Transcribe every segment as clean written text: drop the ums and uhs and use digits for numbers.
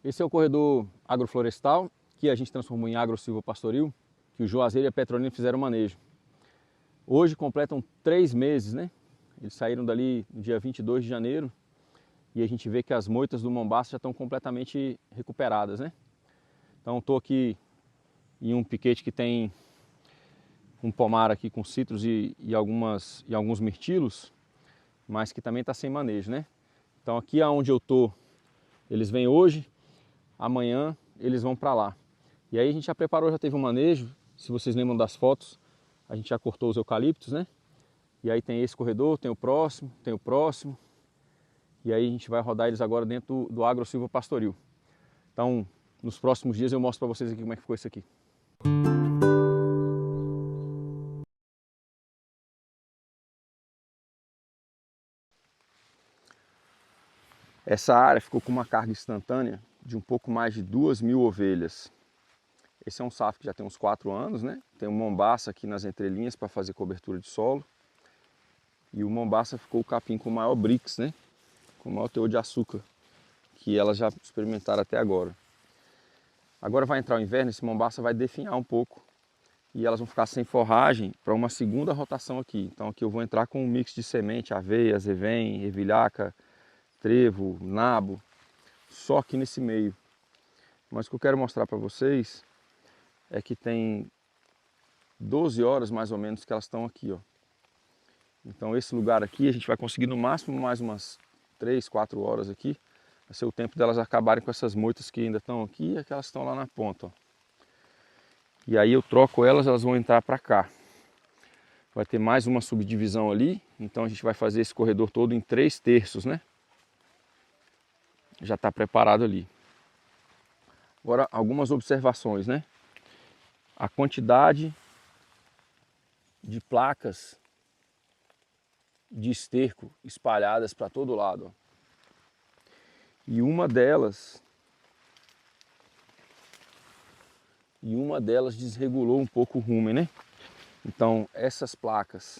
Esse é o corredor agroflorestal, que a gente transformou em agro-silvopastoril, que o Juazeiro e a Petrolina fizeram manejo. Hoje completam 3 meses, né? Eles saíram dali no dia 22 de janeiro e a gente vê que as moitas do Mombaça já estão completamente recuperadas, né? Então estou aqui em um piquete que tem um pomar aqui com citros e alguns mirtilos, mas que também está sem manejo, né? Então aqui aonde eu estou, eles vêm hoje, amanhã eles vão para lá. E aí a gente já preparou, já teve um manejo, se vocês lembram das fotos, a gente já cortou os eucaliptos, né? E aí tem esse corredor, tem o próximo, e aí a gente vai rodar eles agora dentro do agro-silvopastoril. Então, nos próximos dias eu mostro para vocês aqui como é que ficou isso aqui. Essa área ficou com uma carga instantânea de um pouco mais de 2.000 ovelhas. Esse é um safo que já tem uns 4 anos, né? Tem um Mombaça aqui nas entrelinhas para fazer cobertura de solo. E o Mombaça ficou o capim com o maior Brix, né? Com o maior teor de açúcar que elas já experimentaram até agora. Agora vai entrar o inverno, esse Mombaça vai definhar um pouco e elas vão ficar sem forragem para uma segunda rotação aqui. Então aqui eu vou entrar com um mix de semente, aveia, azevém, ervilhaca, trevo, nabo, só aqui nesse meio. Mas o que eu quero mostrar para vocês é que tem 12 horas mais ou menos que elas estão aqui, ó. Então esse lugar aqui a gente vai conseguir no máximo mais umas 3, 4 horas aqui. Vai ser o tempo delas acabarem com essas moitas que ainda estão aqui e aquelas que estão lá na ponta, ó. E aí eu troco elas, elas vão entrar para cá. Vai ter mais uma subdivisão ali, então a gente vai fazer esse corredor todo em 3 terços, né? Já está preparado ali. Agora algumas observações, né? A quantidade de placas de esterco espalhadas para todo lado, ó. E uma delas desregulou um pouco o rumen, né? Então essas placas,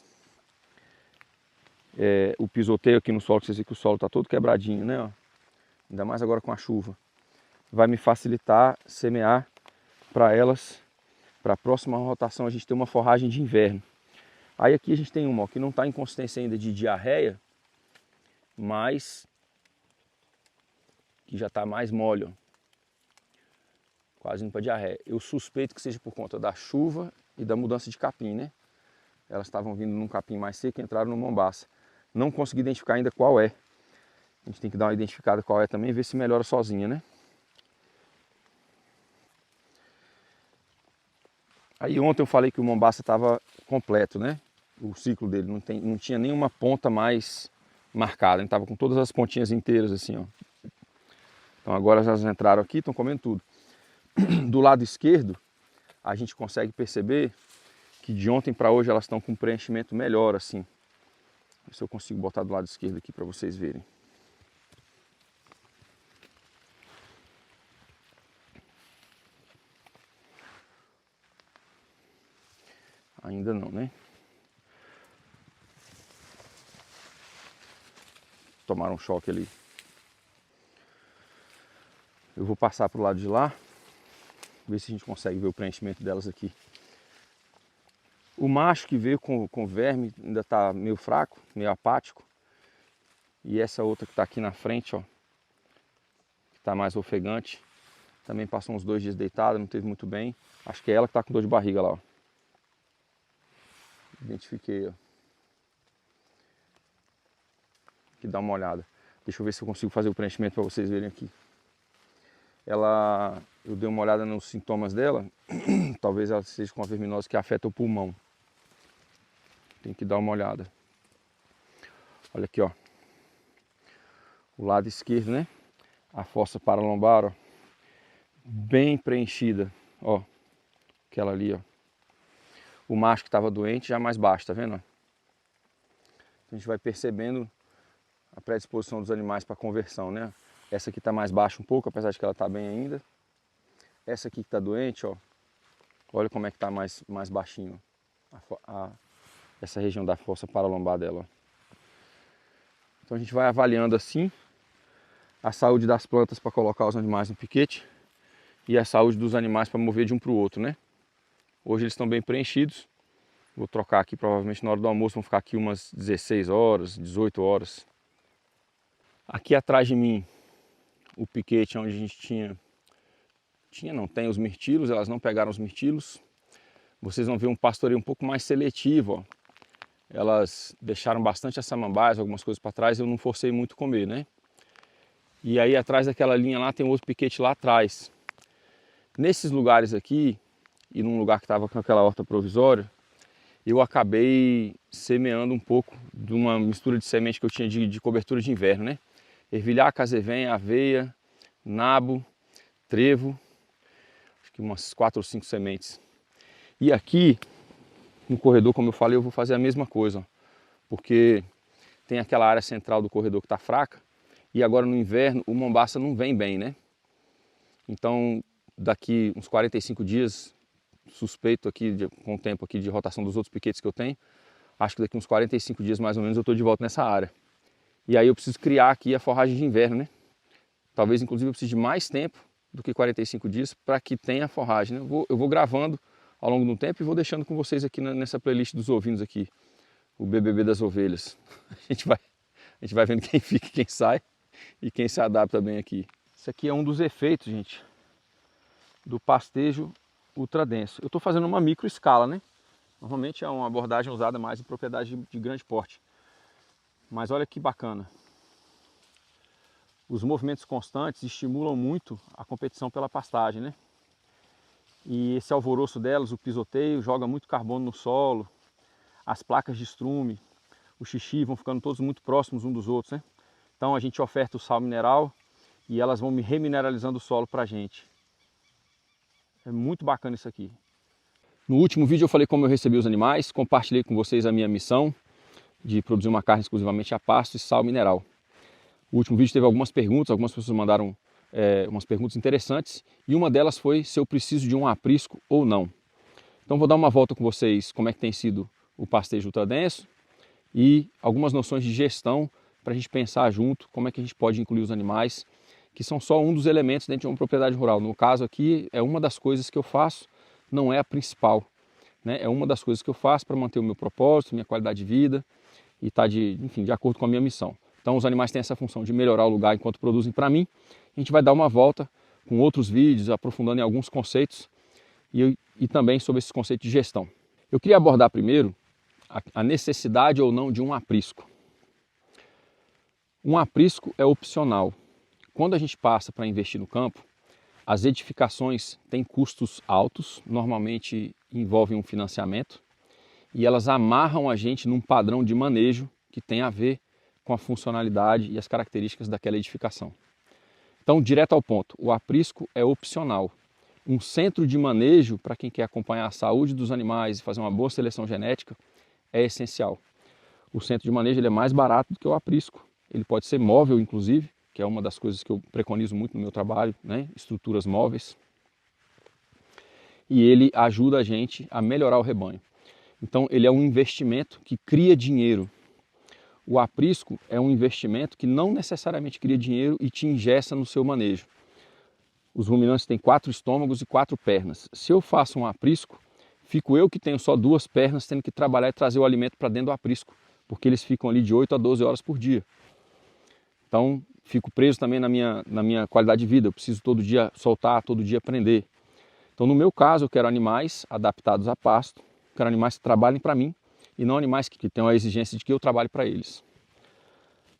o pisoteio aqui no solo, que vocês veem que o solo está todo quebradinho, né? Ó. Ainda mais agora com a chuva. Vai me facilitar semear para elas, para a próxima rotação a gente ter uma forragem de inverno. Aí aqui a gente tem uma ó, que não está em consistência ainda de diarreia, mas que já está mais mole, ó. Quase indo para diarreia. Eu suspeito que seja por conta da chuva e da mudança de capim, né? Elas estavam vindo num capim mais seco e entraram no Mombaça. Não consegui identificar ainda qual é. A gente tem que dar uma identificada qual é também e ver se melhora sozinha, né? Aí ontem eu falei que o Mombaça estava completo, né? O ciclo dele não tinha nenhuma ponta mais marcada. Ele estava com todas as pontinhas inteiras assim, ó. Então agora elas entraram aqui, estão comendo tudo. Do lado esquerdo, a gente consegue perceber que de ontem para hoje elas estão com um preenchimento melhor assim. Ver se eu consigo botar do lado esquerdo aqui para vocês verem. Ainda não, né? Tomaram um choque ali. Eu vou passar para o lado de lá, ver se a gente consegue ver o preenchimento delas aqui. O macho que veio com verme ainda está meio fraco, meio apático. E essa outra que está aqui na frente, ó, que está mais ofegante, também passou uns 2 dias deitada, não teve muito bem. Acho que é ela que está com dor de barriga lá, ó. Identifiquei, ó. Aqui dá uma olhada. Deixa eu ver se eu consigo fazer o preenchimento para vocês verem aqui. Eu dei uma olhada nos sintomas dela, talvez ela seja com a verminose que afeta o pulmão. Tem que dar uma olhada. Olha aqui, ó. O lado esquerdo, né? A fossa paralombar, ó. Bem preenchida, ó. Aquela ali, ó. O macho que estava doente já mais baixo, tá vendo? A gente vai percebendo a predisposição dos animais para conversão, né? Essa aqui está mais baixa um pouco, apesar de que ela está bem ainda. Essa aqui que está doente, ó. Olha como é que está mais baixinho. Essa região da fossa paralombar dela, ó. Então a gente vai avaliando assim. a saúde das plantas para colocar os animais no piquete e a saúde dos animais para mover de um para o outro, né? Hoje eles estão bem preenchidos. Vou trocar aqui provavelmente na hora do almoço, vão ficar aqui umas 16 horas, 18 horas. Aqui atrás de mim, o piquete onde a gente tem os mirtilos, elas não pegaram os mirtilos. Vocês vão ver um pastoreio um pouco mais seletivo, ó. Elas deixaram bastante as samambaias, algumas coisas para trás, eu não forcei muito comer, né? E aí atrás daquela linha lá tem outro piquete lá atrás. Nesses lugares aqui, e num lugar que estava com aquela horta provisória, eu acabei semeando um pouco de uma mistura de semente que eu tinha de cobertura de inverno, né? Ervilhar, casevém, aveia, nabo, trevo, acho que umas 4 ou 5 sementes. E aqui, no corredor, como eu falei, eu vou fazer a mesma coisa, ó, porque tem aquela área central do corredor que está fraca, e agora no inverno o mombaça não vem bem, né? Então, daqui uns 45 dias, suspeito aqui, com o tempo aqui de rotação dos outros piquetes que eu tenho, acho que daqui uns 45 dias mais ou menos eu estou de volta nessa área. E aí eu preciso criar aqui a forragem de inverno, né? Talvez inclusive eu precise de mais tempo do que 45 dias para que tenha a forragem, né? Eu vou gravando ao longo do tempo e vou deixando com vocês aqui nessa playlist dos ovinos aqui, o BBB das ovelhas. A gente vai vendo quem fica e quem sai e quem se adapta bem aqui. Isso aqui é um dos efeitos, gente, do pastejo ultradenso. Eu estou fazendo uma micro escala, né? Normalmente é uma abordagem usada mais em propriedade de grande porte. Mas olha que bacana. Os movimentos constantes estimulam muito a competição pela pastagem, né? E esse alvoroço delas, o pisoteio, joga muito carbono no solo. As placas de estrume, o xixi vão ficando todos muito próximos uns dos outros, né? Então a gente oferta o sal mineral e elas vão remineralizando o solo para a gente. É muito bacana isso aqui. No último vídeo eu falei como eu recebi os animais, compartilhei com vocês a minha missão de produzir uma carne exclusivamente a pasto e sal mineral. O último vídeo teve algumas perguntas, algumas pessoas mandaram umas perguntas interessantes e uma delas foi se eu preciso de um aprisco ou não. Então vou dar uma volta com vocês como é que tem sido o pastejo ultradenso e algumas noções de gestão para a gente pensar junto como é que a gente pode incluir os animais, que são só um dos elementos dentro de uma propriedade rural. No caso aqui é uma das coisas que eu faço, não é a principal, né? É uma das coisas que eu faço para manter o meu propósito, minha qualidade de vida e estar de acordo com a minha missão. Então os animais têm essa função de melhorar o lugar enquanto produzem para mim. A gente vai dar uma volta com outros vídeos, aprofundando em alguns conceitos e também sobre esses conceitos de gestão. Eu queria abordar primeiro a necessidade ou não de um aprisco. Um aprisco é opcional. Quando a gente passa para investir no campo, as edificações têm custos altos, normalmente envolvem um financiamento, e elas amarram a gente num padrão de manejo que tem a ver com a funcionalidade e as características daquela edificação. Então, direto ao ponto, o aprisco é opcional. Um centro de manejo, para quem quer acompanhar a saúde dos animais e fazer uma boa seleção genética, é essencial. O centro de manejo ele é mais barato do que o aprisco. Ele pode ser móvel, inclusive, que é uma das coisas que eu preconizo muito no meu trabalho, né? Estruturas móveis. E ele ajuda a gente a melhorar o rebanho. Então ele é um investimento que cria dinheiro. O aprisco é um investimento que não necessariamente cria dinheiro e te ingessa no seu manejo. Os ruminantes têm 4 estômagos e 4 pernas. Se eu faço um aprisco, fico eu que tenho só 2 pernas tendo que trabalhar e trazer o alimento para dentro do aprisco, porque eles ficam ali de 8 a 12 horas por dia. Então, fico preso também na minha qualidade de vida, eu preciso todo dia soltar, todo dia aprender. Então, no meu caso, eu quero animais adaptados a pasto, quero animais que trabalhem para mim e não animais que tenham a exigência de que eu trabalhe para eles.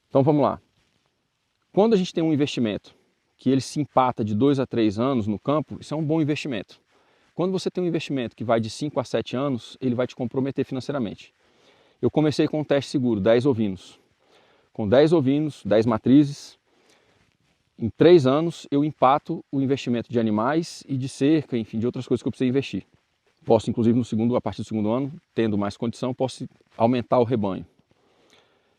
Então, vamos lá. Quando a gente tem um investimento que ele se empata de 2 a 3 anos no campo, isso é um bom investimento. Quando você tem um investimento que vai de 5 a 7 anos, ele vai te comprometer financeiramente. Eu comecei com um teste seguro, 10 ovinos. Com 10 ovinos, 10 matrizes, em 3 anos eu empato o investimento de animais e de cerca, enfim, de outras coisas que eu precisei investir. Posso, inclusive, a partir do segundo ano, tendo mais condição, posso aumentar o rebanho.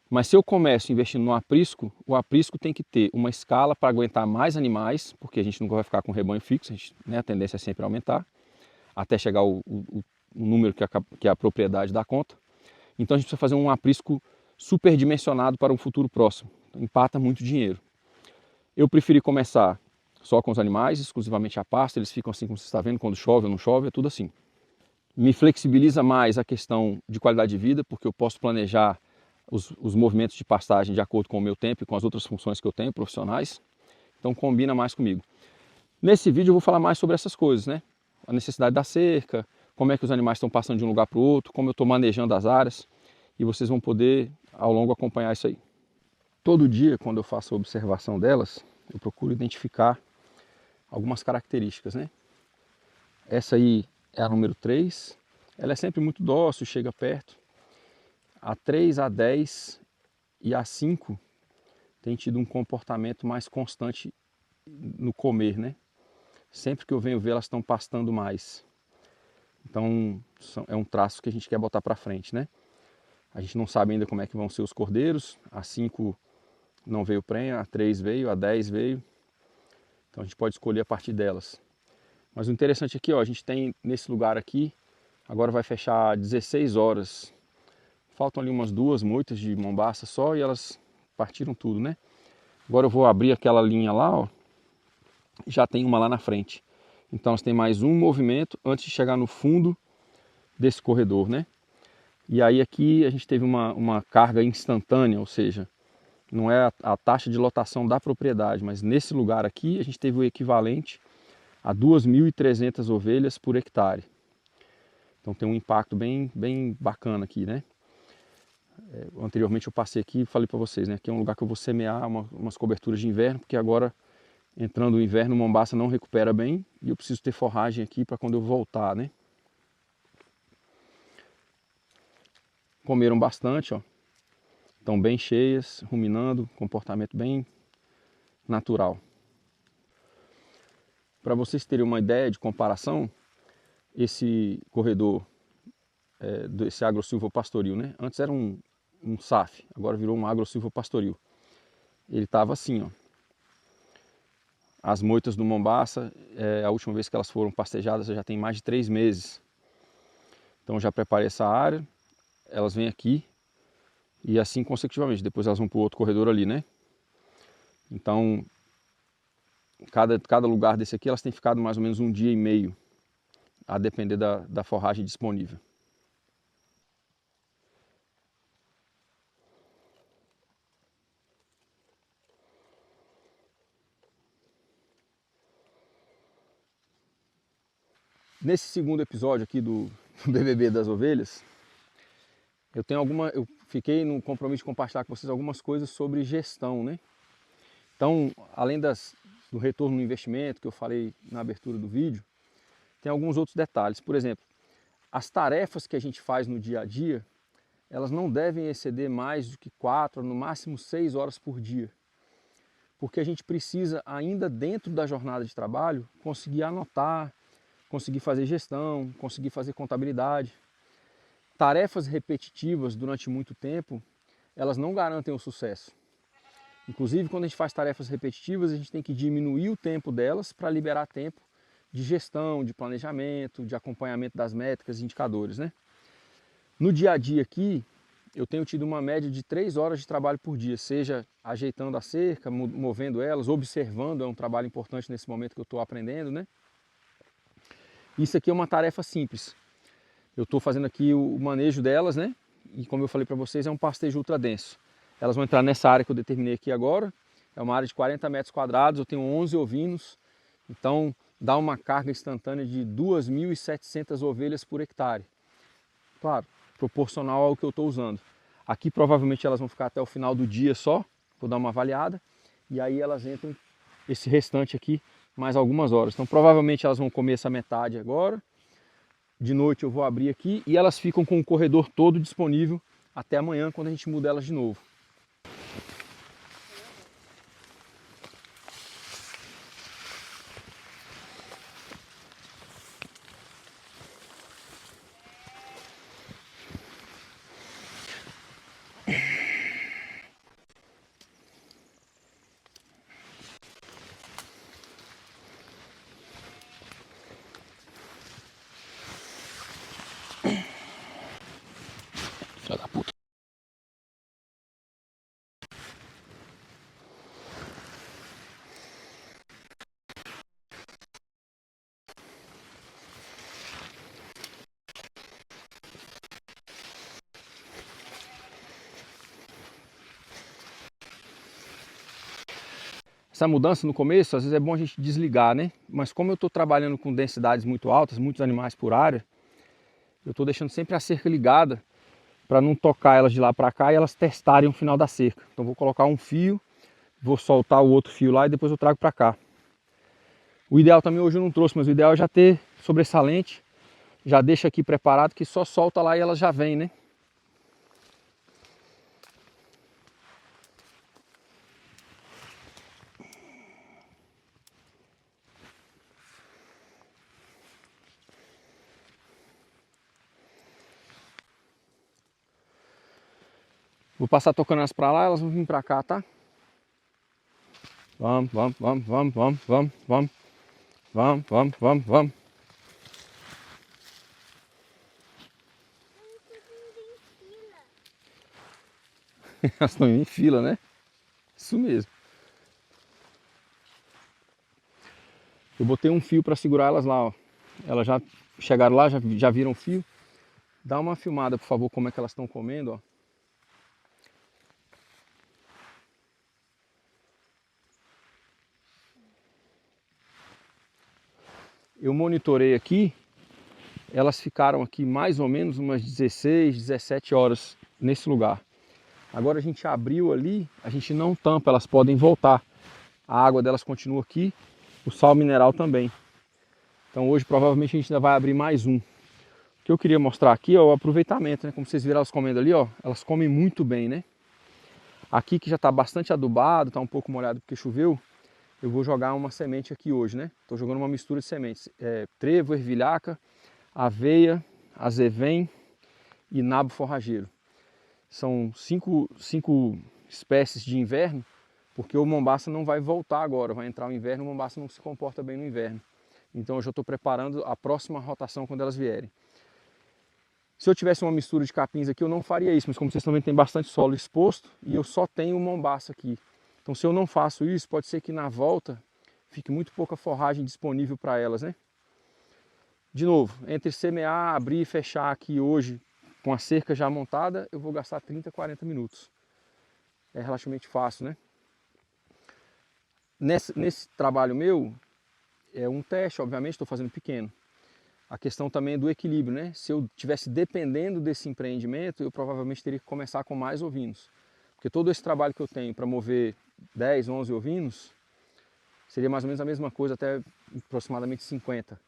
Mas se eu começo investindo no aprisco, o aprisco tem que ter uma escala para aguentar mais animais, porque a gente nunca vai ficar com rebanho fixo, a tendência é sempre aumentar, até chegar o número que a propriedade dá conta. Então a gente precisa fazer um aprisco superdimensionado para um futuro próximo. Então, empata muito dinheiro. Eu preferi começar só com os animais, exclusivamente a pasto, eles ficam assim como você está vendo, quando chove ou não chove, é tudo assim. Me flexibiliza mais a questão de qualidade de vida, porque eu posso planejar os movimentos de pastagem de acordo com o meu tempo e com as outras funções que eu tenho, profissionais. Então combina mais comigo. Nesse vídeo eu vou falar mais sobre essas coisas, né? A necessidade da cerca, como é que os animais estão passando de um lugar para o outro, como eu estou manejando as áreas, e vocês vão poder ao longo acompanhar isso aí. Todo dia, quando eu faço a observação delas, eu procuro identificar algumas características, né? Essa aí é a número 3, ela é sempre muito dócil, chega perto. A 3, a 10 e a 5 tem tido um comportamento mais constante no comer, né? Sempre que eu venho ver, elas estão pastando mais. Então, é um traço que a gente quer botar para frente, né? A gente não sabe ainda como é que vão ser os cordeiros. A 5 não veio prenha, a 3 veio, a 10 veio. Então a gente pode escolher a partir delas. Mas o interessante aqui, ó, a gente tem nesse lugar aqui, agora vai fechar 16 horas. Faltam ali umas 2 moitas de mombaça só e elas partiram tudo, né? Agora eu vou abrir aquela linha lá, ó. Já tem uma lá na frente. Então nós temos mais um movimento antes de chegar no fundo desse corredor, né? E aí aqui a gente teve uma carga instantânea, ou seja, não é a taxa de lotação da propriedade, mas nesse lugar aqui a gente teve o equivalente a 2.300 ovelhas por hectare. Então tem um impacto bem bacana aqui, né? Anteriormente eu passei aqui e falei para vocês, né? Aqui é um lugar que eu vou semear umas coberturas de inverno, porque agora, entrando o inverno, Mombaça não recupera bem e eu preciso ter forragem aqui para quando eu voltar, né? Comeram bastante, ó. Estão bem cheias, ruminando, comportamento bem natural. Para vocês terem uma ideia de comparação, esse corredor desse agro-silvopastoril, né? Antes era um SAF, agora virou um agro-silvopastoril. Ele estava assim, ó. As moitas do Mombaça, a última vez que elas foram pastejadas já tem mais de 3 meses. Então eu já preparei essa área, elas vêm aqui e assim consecutivamente, depois elas vão para o outro corredor ali, né? Então, cada lugar desse aqui, elas têm ficado mais ou menos 1 dia e meio, a depender da forragem disponível. Nesse segundo episódio aqui do BBB das ovelhas, eu fiquei no compromisso de compartilhar com vocês algumas coisas sobre gestão, né? Então, além do retorno no investimento que eu falei na abertura do vídeo, tem alguns outros detalhes. Por exemplo, as tarefas que a gente faz no dia a dia, elas não devem exceder mais do que 4, no máximo 6 horas por dia. Porque a gente precisa, ainda dentro da jornada de trabalho, conseguir anotar, conseguir fazer gestão, conseguir fazer contabilidade. Tarefas repetitivas durante muito tempo, elas não garantem o sucesso. Inclusive, quando a gente faz tarefas repetitivas, a gente tem que diminuir o tempo delas para liberar tempo de gestão, de planejamento, de acompanhamento das métricas e indicadores, né? No dia a dia aqui, eu tenho tido uma média de 3 horas de trabalho por dia, seja ajeitando a cerca, movendo elas, observando, é um trabalho importante nesse momento que eu estou aprendendo, né? Isso aqui é uma tarefa simples. Eu estou fazendo aqui o manejo delas, né? E como eu falei para vocês, é um pastejo ultra denso. Elas vão entrar nessa área que eu determinei aqui agora. É uma área de 40 metros quadrados, eu tenho 11 ovinos. Então dá uma carga instantânea de 2.700 ovelhas por hectare. Claro, proporcional ao que eu estou usando. Aqui provavelmente elas vão ficar até o final do dia só. Vou dar uma avaliada. E aí elas entram, esse restante aqui, mais algumas horas. Então provavelmente elas vão comer essa metade agora. De noite eu vou abrir aqui e elas ficam com o corredor todo disponível até amanhã, quando a gente muda elas de novo. Filha da puta. essa mudança no começo, às vezes é bom a gente desligar, né? Mas como eu estou trabalhando com densidades muito altas, muitos animais por área, eu estou deixando sempre a cerca ligada para não tocar elas de lá para cá e elas testarem o final da cerca. Então vou colocar um fio, vou soltar o outro fio lá e depois eu trago para cá. O ideal também hoje eu não trouxe, mas o ideal é já ter sobressalente, já deixa aqui preparado que só solta lá e elas já vêm, né? Vou passar tocando elas para lá, elas vão vir para cá, tá? Vamos, vamos, vamos, vamos, vamos, vamos, vamos, vamos, vamos, vamos, vamos. Elas estão indo em fila, né? Isso mesmo. Eu botei um fio para segurar elas lá, ó. Elas já chegaram lá, já viram o fio. Dá uma filmada, por favor, como é que elas estão comendo, ó. Eu monitorei aqui, elas ficaram aqui mais ou menos umas 16, 17 horas nesse lugar. Agora a gente abriu ali, a gente não tampa, elas podem voltar. A água delas continua aqui, o sal mineral também. Então hoje provavelmente a gente ainda vai abrir mais um. O que eu queria mostrar aqui é o aproveitamento, né? Como vocês viram elas comendo ali, ó, elas comem muito bem, né? Aqui que já está bastante adubado, está um pouco molhado porque choveu, eu vou jogar uma semente aqui hoje, né? Estou jogando uma mistura de sementes, trevo, ervilhaca, aveia, azevém e nabo forrageiro. São cinco espécies de inverno, porque o mombaça não vai voltar agora, vai entrar o inverno, o mombaça não se comporta bem no inverno. Então eu já estou preparando a próxima rotação quando elas vierem. Se eu tivesse uma mistura de capins aqui, eu não faria isso, mas como vocês também tem bastante solo exposto e eu só tenho o mombaça aqui. Então se eu não faço isso, pode ser que na volta fique muito pouca forragem disponível para elas, né? De novo, entre semear, abrir e fechar aqui hoje com a cerca já montada, eu vou gastar 30, 40 minutos. É relativamente fácil, né? Nesse trabalho meu, é um teste, obviamente, estou fazendo pequeno. A questão também é do equilíbrio, né? Se eu estivesse dependendo desse empreendimento, eu provavelmente teria que começar com mais ovinos. Porque todo esse trabalho que eu tenho para mover 10, 11 ovinos, seria mais ou menos a mesma coisa, até aproximadamente 50.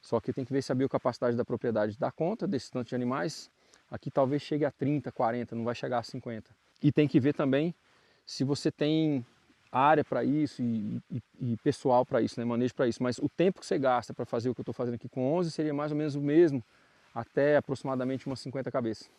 Só que tem que ver se a biocapacidade da propriedade dá conta desse tanto de animais. Aqui talvez chegue a 30, 40, não vai chegar a 50. E tem que ver também se você tem área para isso e pessoal para isso, né? Manejo para isso. Mas o tempo que você gasta para fazer o que eu estou fazendo aqui com 11 seria mais ou menos o mesmo, até aproximadamente umas 50 cabeças.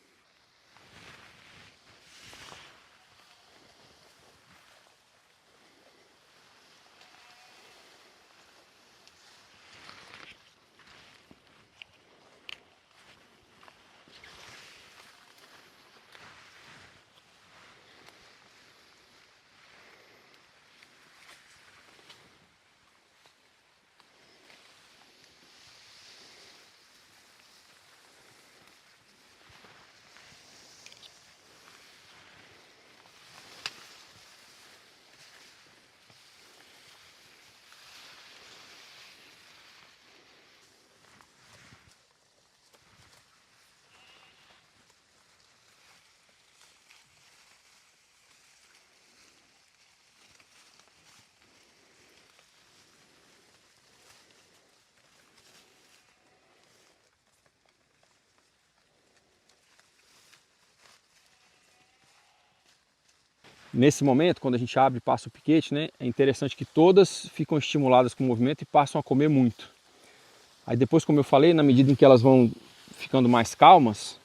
Nesse momento, quando a gente abre e passa o piquete, né, é interessante que todas ficam estimuladas com o movimento e passam a comer muito. Aí depois, como eu falei, na medida em que elas vão ficando mais calmas,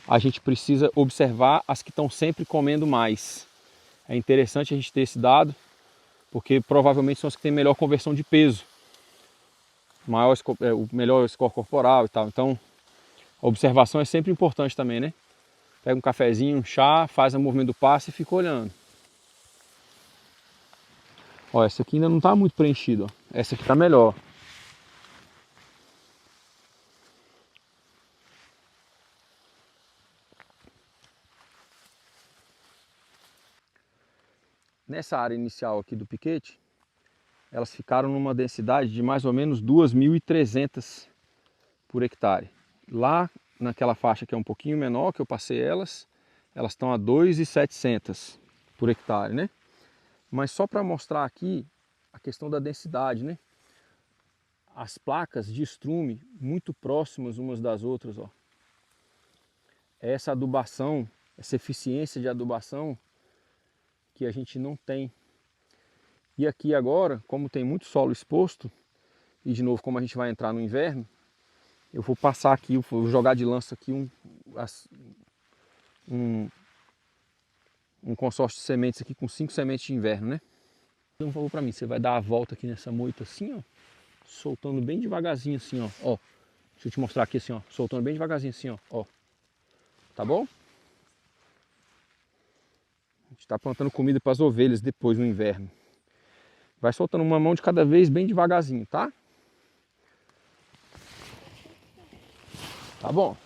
a gente precisa observar as que estão sempre comendo mais. É interessante a gente ter esse dado, porque provavelmente são as que têm melhor conversão de peso, o melhor score corporal e tal. Então, a observação é sempre importante também, né? Pega um cafezinho, um chá, faz o movimento do passe e fica olhando. Ó, essa aqui ainda não está muito preenchida, ó. Essa aqui está melhor. Nessa área inicial aqui do piquete, elas ficaram numa densidade de mais ou menos 2.300 por hectare. Lá naquela faixa que é um pouquinho menor, que eu passei elas estão a 2.700 por hectare, né? Mas só para mostrar aqui a questão da densidade, né? As placas de estrume muito próximas umas das outras, ó. Essa adubação, essa eficiência de adubação que a gente não tem. E aqui agora, como tem muito solo exposto, e de novo como a gente vai entrar no inverno, eu vou passar aqui, vou jogar de lança aqui um consórcio de sementes aqui com 5 sementes de inverno, né? Então, por favor, para mim, você vai dar a volta aqui nessa moita assim, ó, soltando bem devagarzinho assim, ó. Ó, deixa eu te mostrar aqui assim, ó, soltando bem devagarzinho assim, ó. Tá bom? A gente está plantando comida para as ovelhas depois no inverno. Vai soltando uma mão de cada vez bem devagarzinho, tá? Tá bom.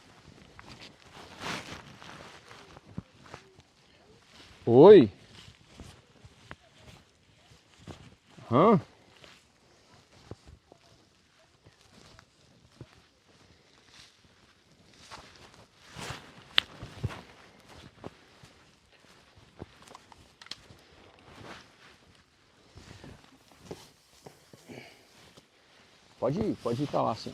Oi. Hã? Pode ir pra lá assim.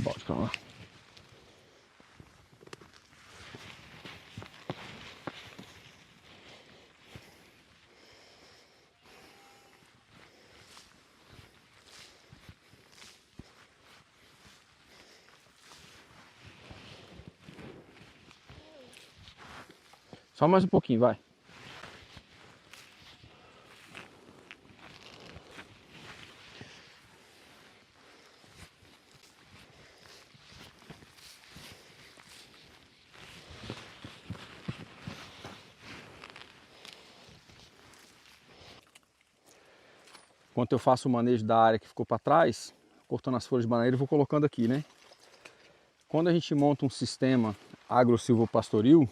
Pode pra lá. Só mais um pouquinho, vai. Enquanto eu faço o manejo da área que ficou para trás, cortando as folhas de bananeira, eu vou colocando aqui, né? Quando a gente monta um sistema agro-silvopastoril,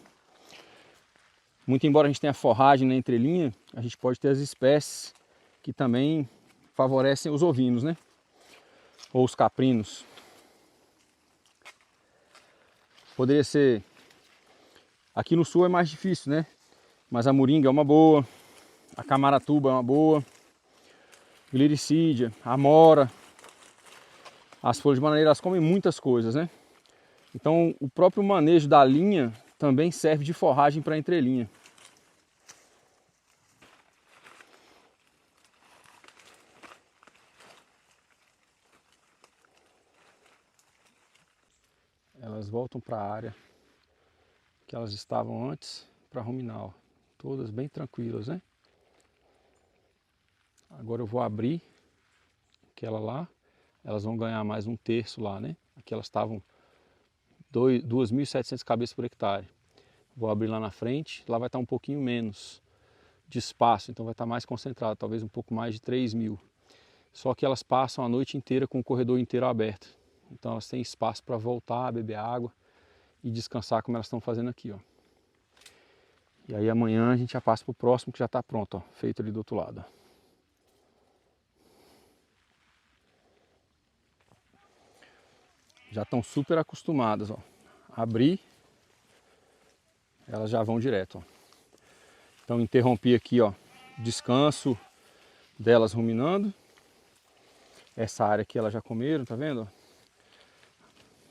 muito embora a gente tenha forragem na entrelinha, a gente pode ter as espécies que também favorecem os ovinos, né? Ou os caprinos. Poderia ser... Aqui no sul é mais difícil, né? Mas a moringa é uma boa, a camaratuba é uma boa, gliricídia, a amora. As folhas de bananeira, elas comem muitas coisas, né? Então o próprio manejo da linha também serve de forragem para a entrelinha. Elas voltam para a área que elas estavam antes para ruminar, ó. Todas bem tranquilas, né? Agora eu vou abrir aquela lá, elas vão ganhar mais um terço lá, né? Aqui elas estavam 2.700 cabeças por hectare. Vou abrir lá na frente, lá vai estar um pouquinho menos de espaço, então vai estar mais concentrado, talvez um pouco mais de 3.000. Só que elas passam a noite inteira com o corredor inteiro aberto. Então elas têm espaço para voltar, beber água e descansar como elas estão fazendo aqui, ó. E aí amanhã a gente já passa para o próximo que já está pronto, ó, feito ali do outro lado. Já estão super acostumadas, ó. Abrir, elas já vão direto, ó. Então interrompi aqui, ó, descanso delas ruminando. Essa área aqui elas já comeram, tá vendo?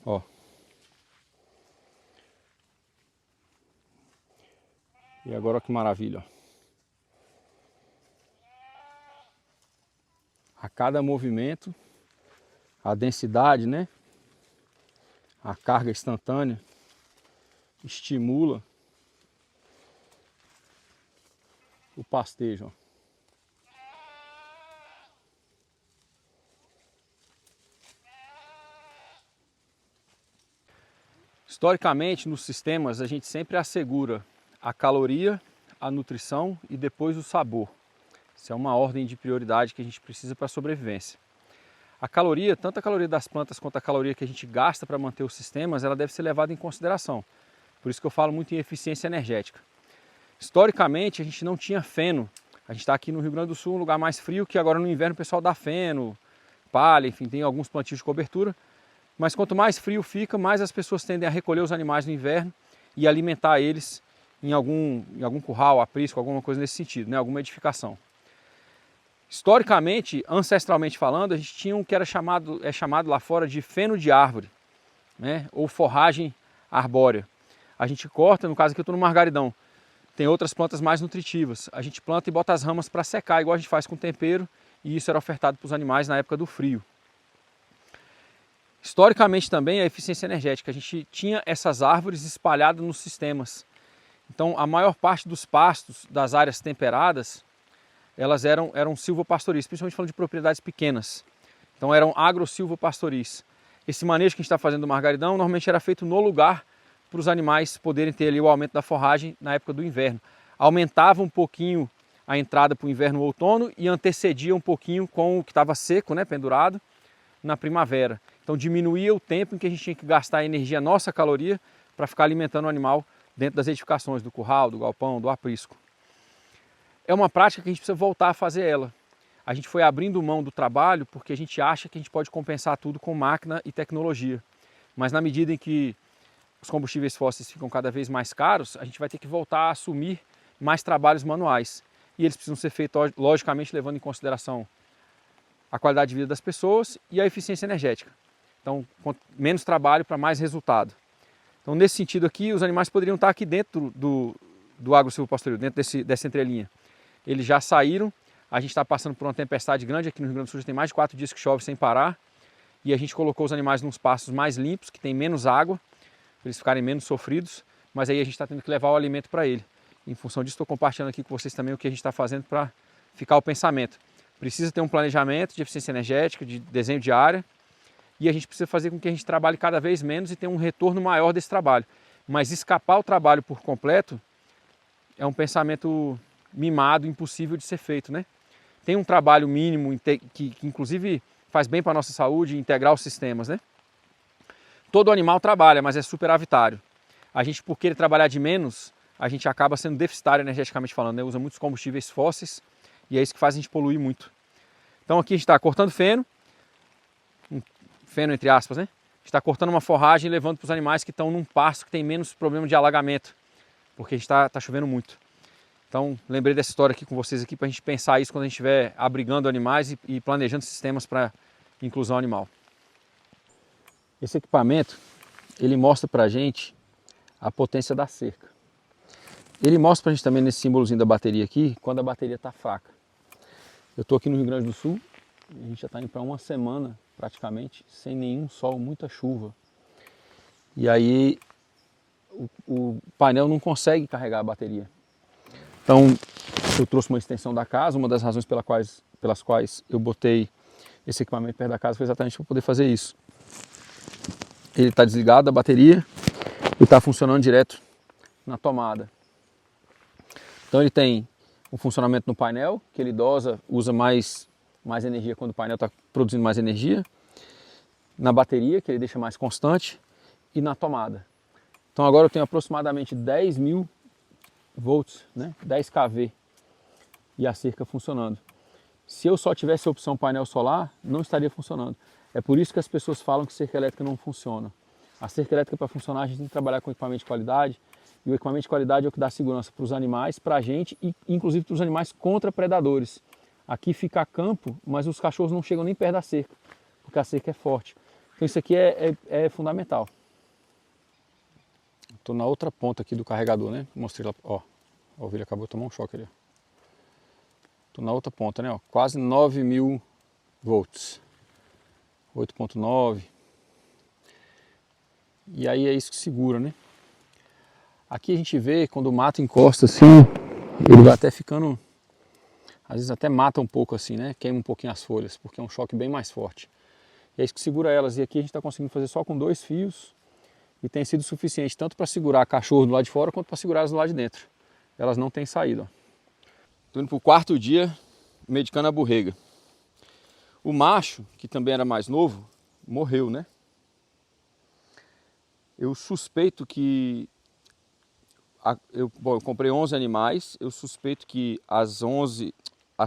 Ó. E agora ó, que maravilha, ó. A cada movimento, a densidade, né? A carga instantânea estimula o pastejo, ó. Historicamente, nos sistemas, a gente sempre assegura a caloria, a nutrição e depois o sabor. Isso é uma ordem de prioridade que a gente precisa para a sobrevivência. A caloria, tanto a caloria das plantas quanto a caloria que a gente gasta para manter os sistemas, ela deve ser levada em consideração. Por isso que eu falo muito em eficiência energética. Historicamente, a gente não tinha feno. A gente está aqui no Rio Grande do Sul, um lugar mais frio, que agora no inverno o pessoal dá feno, palha, enfim, tem alguns plantios de cobertura. Mas quanto mais frio fica, mais as pessoas tendem a recolher os animais no inverno e alimentar eles em algum curral, aprisco, alguma coisa nesse sentido, né? Alguma edificação. Historicamente, ancestralmente falando, a gente tinha um que era chamado lá fora de feno de árvore, né? Ou forragem arbórea. A gente corta, no caso aqui eu estou no margaridão, tem outras plantas mais nutritivas. A gente planta e bota as ramas para secar, igual a gente faz com tempero, e isso era ofertado para os animais na época do frio. Historicamente também a eficiência energética, a gente tinha essas árvores espalhadas nos sistemas. Então a maior parte dos pastos das áreas temperadas, elas eram silvopastoris, principalmente falando de propriedades pequenas. Então eram agro-silvopastoris. Esse manejo que a gente está fazendo do margaridão normalmente era feito no lugar para os animais poderem ter ali o aumento da forragem na época do inverno. Aumentava um pouquinho a entrada para o inverno ou outono e antecedia um pouquinho com o que estava seco, né, pendurado, na primavera. Então diminuía o tempo em que a gente tinha que gastar a energia, a nossa caloria, para ficar alimentando o animal dentro das edificações, do curral, do galpão, do aprisco. É uma prática que a gente precisa voltar a fazer ela. A gente foi abrindo mão do trabalho porque a gente acha que a gente pode compensar tudo com máquina e tecnologia. Mas na medida em que os combustíveis fósseis ficam cada vez mais caros, a gente vai ter que voltar a assumir mais trabalhos manuais. E eles precisam ser feitos, logicamente, levando em consideração a qualidade de vida das pessoas e a eficiência energética. Então, menos trabalho para mais resultado. Então, nesse sentido aqui, os animais poderiam estar aqui dentro do agro-silvopastoril, dentro dessa entrelinha. Eles já saíram, a gente está passando por uma tempestade grande aqui no Rio Grande do Sul, já tem mais de 4 dias que chove sem parar, e a gente colocou os animais nos pastos mais limpos, que tem menos água, para eles ficarem menos sofridos, mas aí a gente está tendo que levar o alimento para ele. Em função disso, estou compartilhando aqui com vocês também o que a gente está fazendo para ficar o pensamento. Precisa ter um planejamento de eficiência energética, de desenho de área, e a gente precisa fazer com que a gente trabalhe cada vez menos e tenha um retorno maior desse trabalho. Mas escapar o trabalho por completo é um pensamento mimado, impossível de ser feito, né? Tem um trabalho mínimo que inclusive faz bem para a nossa saúde, integrar os sistemas, né? Todo animal trabalha, mas é superavitário. A gente, por querer trabalhar de menos, a gente acaba sendo deficitário energeticamente falando, né? Usa muitos combustíveis fósseis e é isso que faz a gente poluir muito. Então aqui a gente está cortando feno entre aspas, né? A gente está cortando uma forragem e levando para os animais que estão num pasto que tem menos problema de alagamento, porque a gente está chovendo muito. Então lembrei dessa história aqui com vocês aqui para a gente pensar isso quando a gente estiver abrigando animais e planejando sistemas para inclusão animal. Esse equipamento, ele mostra para a gente a potência da cerca. Ele mostra para a gente também nesse símbolozinho da bateria aqui, quando a bateria está fraca. Eu estou aqui no Rio Grande do Sul, a gente já está indo para uma semana praticamente, sem nenhum sol, muita chuva. E aí o painel não consegue carregar a bateria. Então eu trouxe uma extensão da casa, uma das razões pelas quais eu botei esse equipamento perto da casa foi exatamente para poder fazer isso. Ele está desligado da bateria e está funcionando direto na tomada. Então ele tem um funcionamento no painel, que ele dosa, usa mais energia quando o painel está produzindo mais energia, na bateria, que ele deixa mais constante, e na tomada. Então agora eu tenho aproximadamente 10.000 volts, né? 10 kV, e a cerca funcionando. Se eu só tivesse a opção painel solar, não estaria funcionando. É por isso que as pessoas falam que cerca elétrica não funciona. A cerca elétrica, para funcionar, a gente tem que trabalhar com equipamento de qualidade, e o equipamento de qualidade é o que dá segurança para os animais, para a gente e inclusive para os animais contra predadores. Aqui fica campo, mas os cachorros não chegam nem perto da cerca, porque a cerca é forte. Então isso aqui é fundamental. Estou na outra ponta aqui do carregador, né? Mostrei lá, ó. A ovelha acabou de tomar um choque ali. Estou na outra ponta, né? Ó, quase 9.000 volts. 8.9. E aí é isso que segura, né? Aqui a gente vê quando o mato encosta assim, ele vai até ficando, às vezes até mata um pouco assim, né? Queima um pouquinho as folhas, porque é um choque bem mais forte. E é isso que segura elas. E aqui a gente está conseguindo fazer só com 2 fios e tem sido suficiente tanto para segurar cachorro do lado de fora quanto para segurar elas do lado de dentro. Elas não têm saído. Estou indo para o 4º dia medicando a borrega. O macho, que também era mais novo, morreu, né? Eu suspeito que eu comprei 11 animais, eu suspeito que as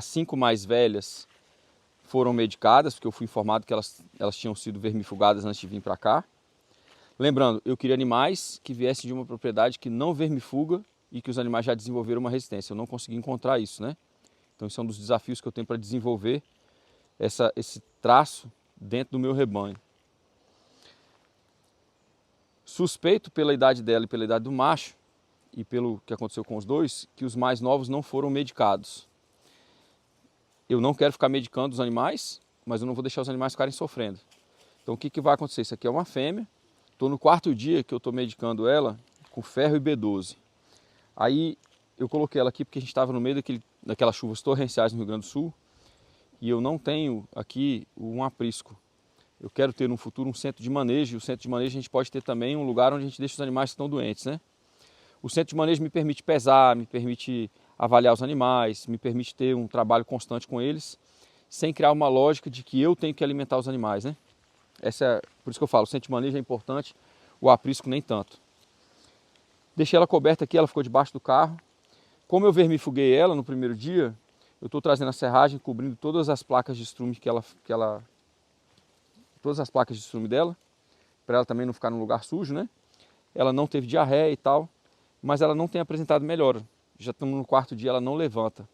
5 mais velhas foram medicadas, porque eu fui informado que elas tinham sido vermifugadas antes de vir para cá. Lembrando, eu queria animais que viessem de uma propriedade que não vermifuga e que os animais já desenvolveram uma resistência. Eu não consegui encontrar isso, né? Então isso é um dos desafios que eu tenho para desenvolver esse traço dentro do meu rebanho. Suspeito pela idade dela e pela idade do macho, e pelo que aconteceu com os dois, que os mais novos não foram medicados. Eu não quero ficar medicando os animais, mas eu não vou deixar os animais ficarem sofrendo. Então o que vai acontecer? Isso aqui é uma fêmea, estou no 4º dia que eu estou medicando ela com ferro e B12. Aí eu coloquei ela aqui porque a gente estava no meio daquelas chuvas torrenciais no Rio Grande do Sul, e eu não tenho aqui um aprisco. Eu quero ter no futuro um centro de manejo, e o centro de manejo a gente pode ter também um lugar onde a gente deixa os animais que estão doentes, né? O centro de manejo me permite pesar, me permite avaliar os animais, me permite ter um trabalho constante com eles, sem criar uma lógica de que eu tenho que alimentar os animais, né? Por isso que eu falo, o centro de manejo é importante, o aprisco nem tanto. Deixei ela coberta aqui, ela ficou debaixo do carro. Como eu vermifuguei ela no primeiro dia, eu estou trazendo a serragem, cobrindo todas as placas de estrume todas as placas de estrume dela, para ela também não ficar num lugar sujo, né? Ela não teve diarreia e tal, mas ela não tem apresentado melhora. Já estamos no 4º dia, ela não levanta.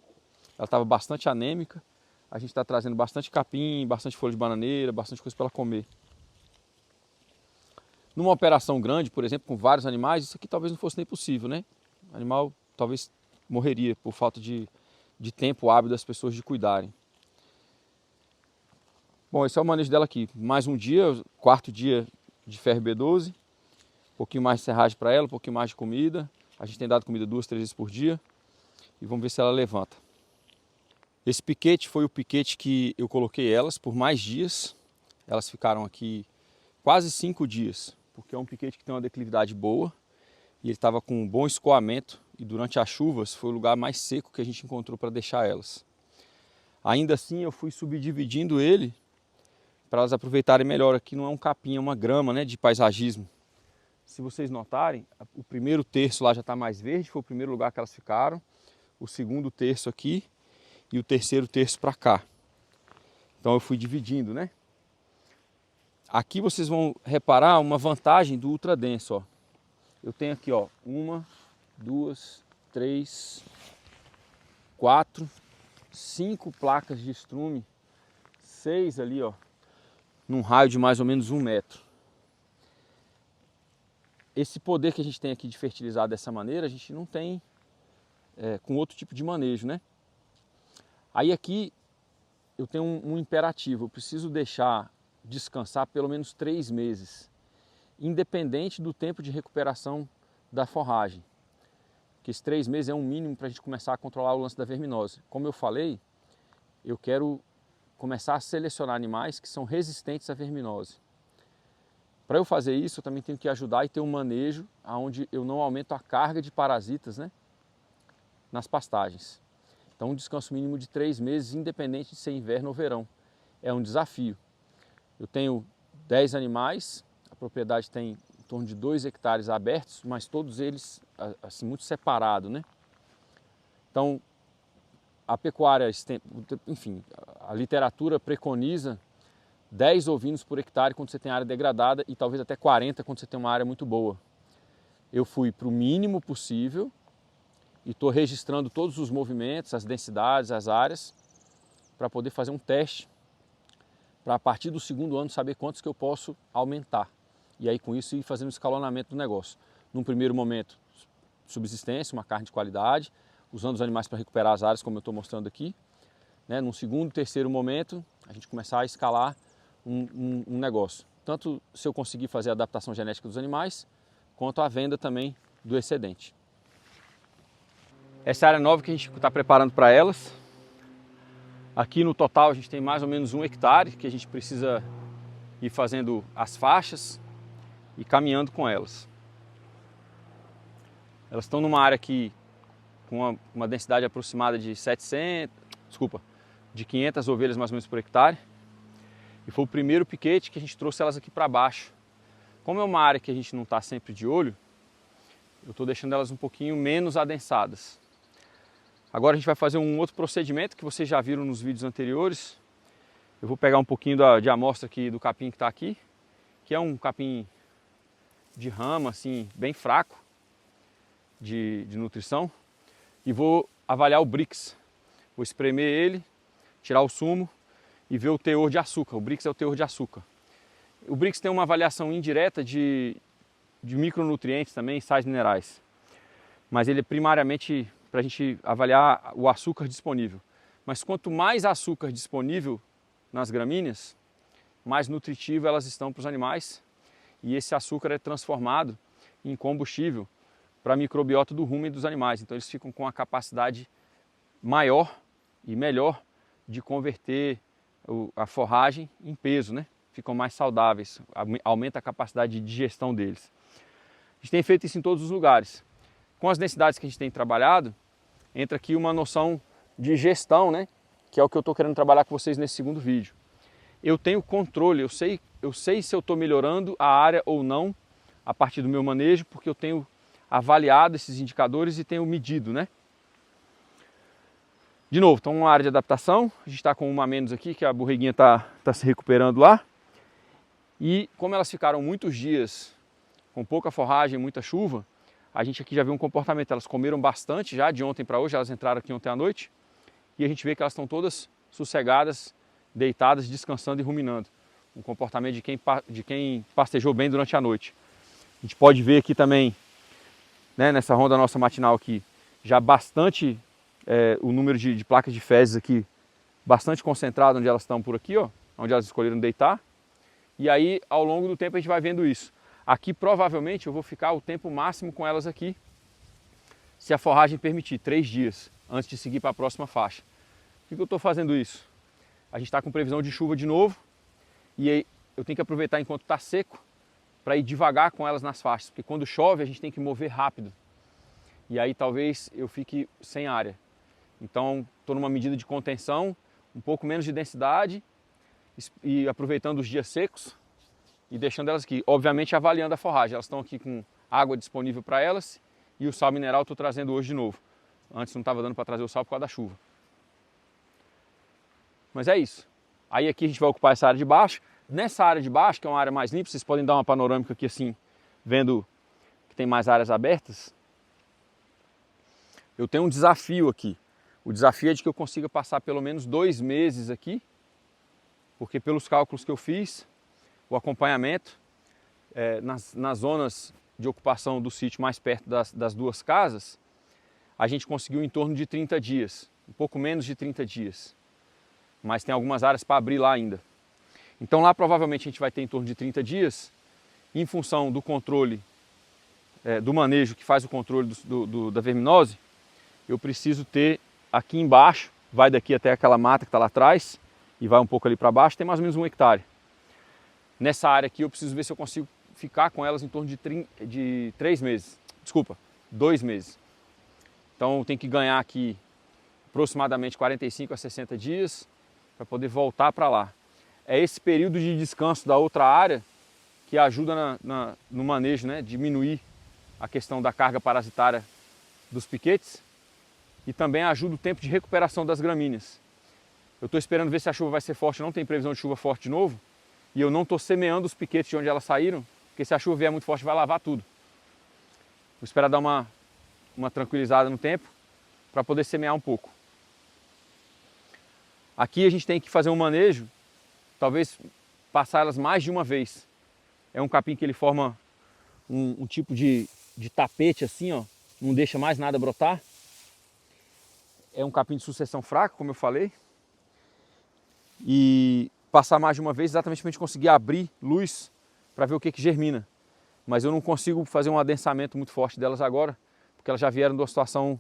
Ela estava bastante anêmica, a gente está trazendo bastante capim, bastante folha de bananeira, bastante coisa para ela comer. Numa operação grande, por exemplo, com vários animais, isso aqui talvez não fosse nem possível, né? O animal talvez morreria por falta de tempo hábil das pessoas de cuidarem. Bom, esse é o manejo dela aqui. Mais um dia, 4º dia de ferro B12. Um pouquinho mais de serragem para ela, um pouquinho mais de comida. A gente tem dado comida 2, 3 vezes por dia. E vamos ver se ela levanta. Esse piquete foi o piquete que eu coloquei elas por mais dias. Elas ficaram aqui quase 5 dias, porque é um piquete que tem uma declividade boa. E ele estava com um bom escoamento. E durante as chuvas foi o lugar mais seco que a gente encontrou para deixar elas. Ainda assim eu fui subdividindo ele para elas aproveitarem melhor. Aqui não é um capim, é uma grama, né, de paisagismo. Se vocês notarem, o primeiro terço lá já está mais verde, foi o primeiro lugar que elas ficaram. O segundo terço aqui e o terceiro terço para cá. Então eu fui dividindo, né? Aqui vocês vão reparar uma vantagem do ultra denso, ó. Eu tenho aqui, ó, 1, 2, 3, 4, 5 placas de estrume, 6 ali, ó, num raio de mais ou menos 1 metro. Esse poder que a gente tem aqui de fertilizar dessa maneira, a gente não tem com outro tipo de manejo, né? Aí aqui eu tenho um imperativo, eu preciso deixar descansar pelo menos 3 meses, independente do tempo de recuperação da forragem. Que esses 3 meses é um mínimo para a gente começar a controlar o lance da verminose. Como eu falei, eu quero começar a selecionar animais que são resistentes à verminose. Para eu fazer isso, eu também tenho que ajudar e ter um manejo onde eu não aumento a carga de parasitas, né, nas pastagens. Então um descanso mínimo de 3 meses, independente de ser inverno ou verão. É um desafio. Eu tenho 10 animais, a propriedade tem em torno de 2 hectares abertos, mas todos eles assim, muito separados, né? Então a pecuária, enfim, a literatura preconiza 10 ovinos por hectare quando você tem área degradada e talvez até 40 quando você tem uma área muito boa. Eu fui para o mínimo possível e estou registrando todos os movimentos, as densidades, as áreas, para poder fazer um teste, para a partir do 2º ano saber quantos que eu posso aumentar. E aí com isso ir fazendo um escalonamento do negócio. Num primeiro momento, subsistência, uma carne de qualidade, usando os animais para recuperar as áreas, como eu estou mostrando aqui. Né? Num segundo, terceiro momento, a gente começar a escalar um negócio. Tanto se eu conseguir fazer a adaptação genética dos animais, quanto a venda também do excedente. Essa área nova que a gente está preparando para elas. Aqui no total a gente tem mais ou menos 1 hectare que a gente precisa ir fazendo as faixas e caminhando com elas. Elas estão numa área aqui com uma densidade aproximada de 500 ovelhas mais ou menos por hectare. E foi o primeiro piquete que a gente trouxe elas aqui para baixo. Como é uma área que a gente não está sempre de olho, Eu estou deixando elas um pouquinho menos adensadas. Agora a gente vai fazer um outro procedimento que vocês já viram nos vídeos anteriores. Eu vou pegar um pouquinho de amostra aqui do capim que está aqui, que é um capim de rama, assim, bem fraco de nutrição. E vou avaliar o Brix. Vou espremer ele, tirar o sumo e ver o teor de açúcar. O Brix é o teor de açúcar. O Brix tem uma avaliação indireta de micronutrientes também, sais minerais. Mas ele é primariamente para a gente avaliar o açúcar disponível. Mas quanto mais açúcar disponível nas gramíneas, mais nutritivo elas estão para os animais. E esse açúcar é transformado em combustível para a microbiota do rumen dos animais. Então eles ficam com a capacidade maior e melhor de converter a forragem em peso, né? Ficam mais saudáveis, aumenta a capacidade de digestão deles. A gente tem feito isso em todos os lugares. Com as densidades que a gente tem trabalhado, entra aqui uma noção de gestão, né? Que é o que eu estou querendo trabalhar com vocês nesse segundo vídeo. Eu tenho controle, eu sei se eu estou melhorando a área ou não a partir do meu manejo, porque eu tenho avaliado esses indicadores e tenho medido, né? De novo, então uma área de adaptação, a gente está com uma a menos aqui, que a borreguinha está se recuperando lá. E como elas ficaram muitos dias com pouca forragem, muita chuva, a gente aqui já vê um comportamento. Elas comeram bastante já de ontem para hoje, elas entraram aqui ontem à noite. E a gente vê que elas estão todas sossegadas, deitadas, descansando e ruminando. Um comportamento de quem pastejou bem durante a noite. A gente pode ver aqui também, né, nessa ronda nossa matinal aqui, já bastante o número de placas de fezes aqui, bastante concentrado onde elas estão por aqui, ó, onde elas escolheram deitar. E aí, ao longo do tempo, a gente vai vendo isso. Aqui, provavelmente, eu vou ficar o tempo máximo com elas aqui, se a forragem permitir, 3 dias, antes de seguir para a próxima faixa. Por que eu estou fazendo isso? A gente está com previsão de chuva de novo, e aí eu tenho que aproveitar enquanto está seco, para ir devagar com elas nas faixas, porque quando chove a gente tem que mover rápido. E aí talvez eu fique sem área. Então, estou numa medida de contenção, um pouco menos de densidade, e aproveitando os dias secos e deixando elas aqui, obviamente avaliando a forragem. Elas estão aqui com água disponível para elas e o sal mineral estou trazendo hoje de novo. Antes não estava dando para trazer o sal por causa da chuva. Mas é isso. Aí aqui a gente vai ocupar essa área de baixo. Nessa área de baixo, que é uma área mais limpa, vocês podem dar uma panorâmica aqui assim, vendo que tem mais áreas abertas. Eu tenho um desafio aqui. O desafio é de que eu consiga passar pelo menos 2 meses aqui, porque pelos cálculos que eu fiz, o acompanhamento nas zonas de ocupação do sítio mais perto das 2 casas, a gente conseguiu em torno de 30 dias, um pouco menos de 30 dias. Mas tem algumas áreas para abrir lá ainda. Então lá provavelmente a gente vai ter em torno de 30 dias, em função do controle, do manejo que faz o controle da verminose, eu preciso ter aqui embaixo, vai daqui até aquela mata que está lá atrás, e vai um pouco ali para baixo, tem mais ou menos 1 hectare. Nessa área aqui eu preciso ver se eu consigo ficar com elas em torno de 3 meses, desculpa, 2 meses. Então eu tenho que ganhar aqui aproximadamente 45 a 60 dias para poder voltar para lá. É esse período de descanso da outra área que ajuda no manejo, né, diminuir a questão da carga parasitária dos piquetes e também ajuda o tempo de recuperação das gramíneas. Eu estou esperando ver se a chuva vai ser forte, não tem previsão de chuva forte de novo, e eu não estou semeando os piquetes de onde elas saíram, porque se a chuva vier muito forte vai lavar tudo. Vou esperar dar uma tranquilizada no tempo para poder semear um pouco. Aqui a gente tem que fazer um manejo, talvez passar elas mais de uma vez. É um capim que ele forma um tipo de tapete assim, ó, não deixa mais nada brotar. É um capim de sucessão fraca, como eu falei. E passar mais de uma vez exatamente para a gente conseguir abrir luz para ver o que germina. Mas eu não consigo fazer um adensamento muito forte delas agora, porque elas já vieram de uma situação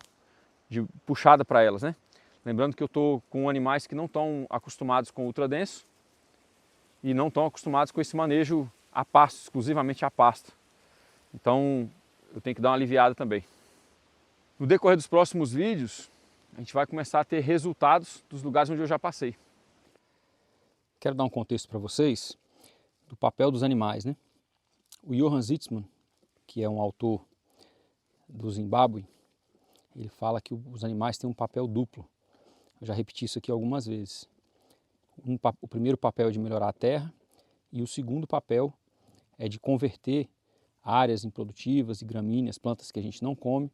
de puxada para elas, né? Lembrando que eu estou com animais que não estão acostumados com ultradenso e não estão acostumados com esse manejo a pasto, exclusivamente a pasto. Então eu tenho que dar uma aliviada também. No decorrer dos próximos vídeos, a gente vai começar a ter resultados dos lugares onde eu já passei. Quero dar um contexto para vocês do papel dos animais, né? O Johann Zietsman, que é um autor do Zimbábue, ele fala que os animais têm um papel duplo. Eu já repeti isso aqui algumas vezes. O primeiro papel é de melhorar a terra e o segundo papel é de converter áreas improdutivas e gramíneas, plantas que a gente não come,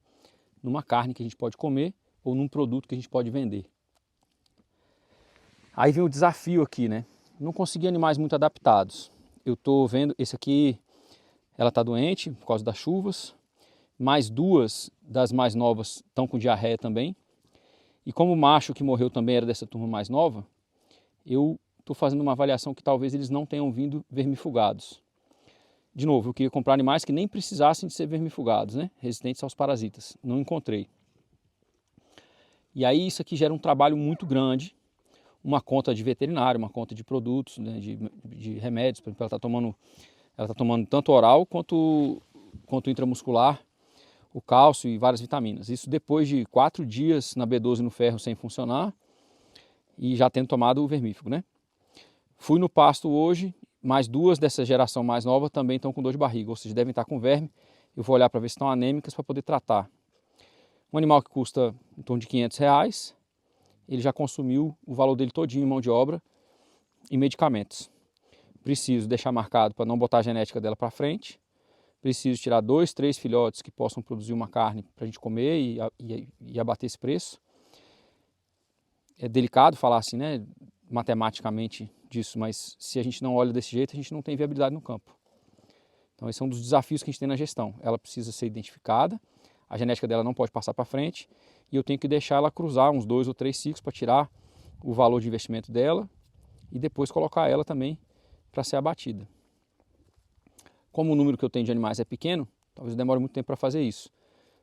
numa carne que a gente pode comer ou num produto que a gente pode vender. Aí vem o desafio aqui, né? Não consegui animais muito adaptados. Eu estou vendo, esse aqui, ela está doente por causa das chuvas, mais duas das mais novas estão com diarreia também. E como o macho que morreu também era dessa turma mais nova, eu estou fazendo uma avaliação que talvez eles não tenham vindo vermifugados. De novo, eu queria comprar animais que nem precisassem de ser vermifugados, né? Resistentes aos parasitas. Não encontrei. E aí isso aqui gera um trabalho muito grande, uma conta de veterinário, uma conta de produtos, né? de remédios. Por exemplo, ela tá tomando tanto oral quanto intramuscular, o cálcio e várias vitaminas. Isso depois de 4 dias na B12 no ferro sem funcionar e já tendo tomado o vermífugo, né? Fui no pasto hoje, mais duas dessa geração mais nova também estão com dor de barriga, ou seja, devem estar com verme. Eu vou olhar para ver se estão anêmicas para poder tratar. Um animal que custa em torno de R$500, ele já consumiu o valor dele todinho em mão de obra e medicamentos. Preciso deixar marcado para não botar a genética dela para frente. Preciso tirar 2, 3 filhotes que possam produzir uma carne para a gente comer e abater esse preço. É delicado falar assim, né, matematicamente disso, mas se a gente não olha desse jeito, a gente não tem viabilidade no campo. Então esse é um dos desafios que a gente tem na gestão. Ela precisa ser identificada, a genética dela não pode passar para frente e eu tenho que deixar ela cruzar uns 2 ou 3 ciclos para tirar o valor de investimento dela e depois colocar ela também para ser abatida. Como o número que eu tenho de animais é pequeno, talvez eu demore muito tempo para fazer isso.